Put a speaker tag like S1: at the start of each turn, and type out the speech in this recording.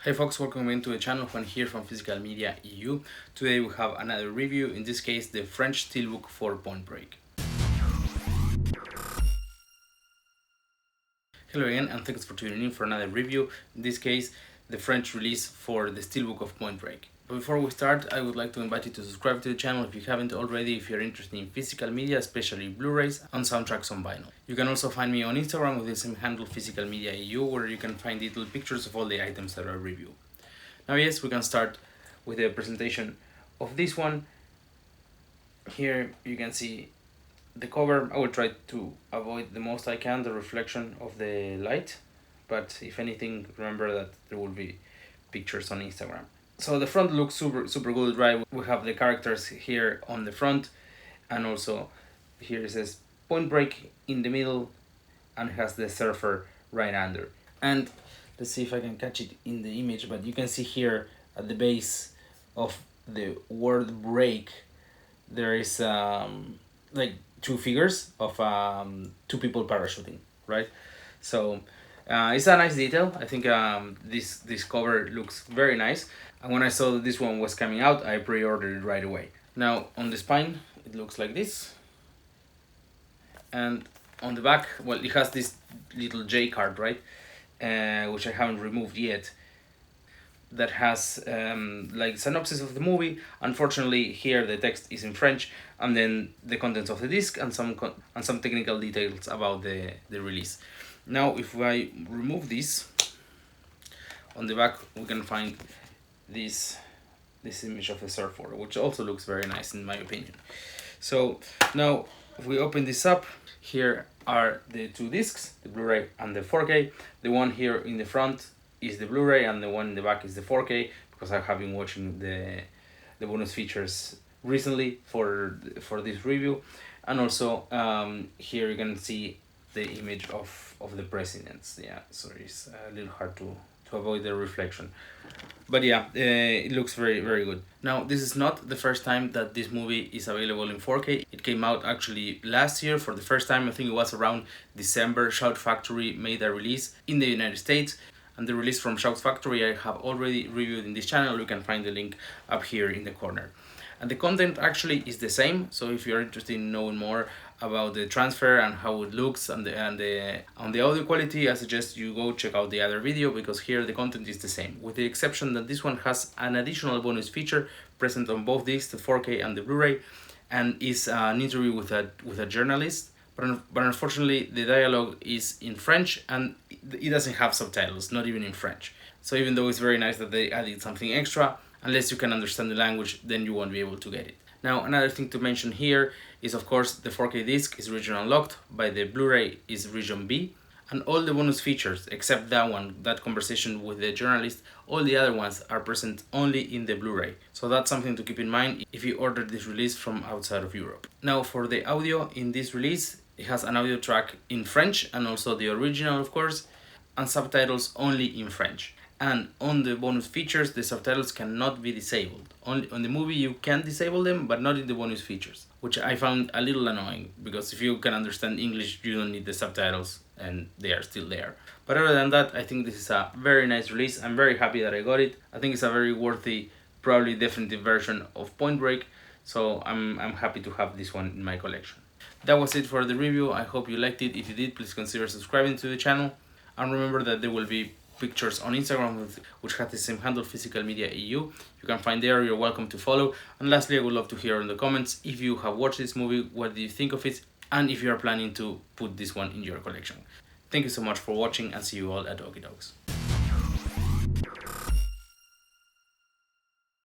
S1: Hey folks, welcome into the channel. Juan here from Physical Media EU. Today we have another review, in this case the French Steelbook for Point Break. Hello again and thanks for tuning in for another review, in this case the French release for the Steelbook of Point Break. But before we start, I would like to invite you to subscribe to the channel if you haven't already, if you're interested in physical media, especially Blu-rays and soundtracks on vinyl. You can also find me on Instagram with the same handle, Physical Media EU, where you can find detailed pictures of all the items that I review. Now yes, we can start with the presentation of this one. Here you can see the cover. I will try to avoid the most I can the reflection of the light, but if anything, remember that there will be pictures on Instagram. So the front looks super good, right? We have the characters here on the front, and also here it says Point Break in the middle, and has the surfer right under. And let's see if I can catch it in the image, but you can see here at the base of the word break there is like two figures of two people parachuting, right? So it's a nice detail. I think this cover looks very nice, and when I saw that this one was coming out, I pre-ordered it right away. Now on the spine it looks like this, and on the back, well, it has this little J card, right? Which I haven't removed yet, that has like synopsis of the movie. Unfortunately here the text is in French, and then the contents of the disc and some technical details about the release. Now if I remove this, on the back we can find this image of the surfboard, which also looks very nice in my opinion. So now if we open this up, here are the two discs, the Blu-ray and the 4K. The one here in the front is the Blu-ray, and the one in the back is the 4K, because I have been watching the bonus features recently for this review. And also here you can see the image of the presidents. Yeah, sorry, it's a little hard to avoid the reflection, but yeah, it looks very good. Now this is not the first time that this movie is available in 4K. It came out actually last year for the first time. I think it was around December. Shout Factory made a release in the United States, and the release from Shout Factory I have already reviewed in this channel. You can find the link up here in the corner. And the content actually is the same, so if you're interested in knowing more about the transfer and how it looks and the audio quality, I suggest you go check out the other video, because here the content is the same, with the exception that this one has an additional bonus feature present on both discs, the 4K and the Blu-ray, and is an interview with a journalist. But unfortunately the dialogue is in French, and it doesn't have subtitles, not even in French. So even though it's very nice that they added something extra, unless you can understand the language, then you won't be able to get it. Now another thing to mention here is, of course, the 4K disc is region unlocked, by the Blu-ray is region B, and all the bonus features except that one, that conversation with the journalist, all the other ones are present only in the Blu-ray. So that's something to keep in mind if you order this release from outside of Europe. Now for the audio in this release, it has an audio track in French and also the original, of course, and subtitles only in French. And on the bonus features, the subtitles cannot be disabled. Only on the movie you can disable them, but not in the bonus features, which I found a little annoying, because if you can understand English, you don't need the subtitles, and they are still there. But other than that, I think this is a very nice release. I'm very happy that I got it. I think it's a very worthy, probably definitive version of Point Break, so I'm happy to have this one in my collection. That was it for the review. I hope you liked it. If you did, please consider subscribing to the channel, and remember that there will be pictures on Instagram which has the same handle, Physical Media EU. You can find there. You're welcome to follow. And lastly, I would love to hear in the comments if you have watched this movie, what do you think of it, and if you are planning to put this one in your collection. Thank you so much for watching, and see you all at Okie Dogs.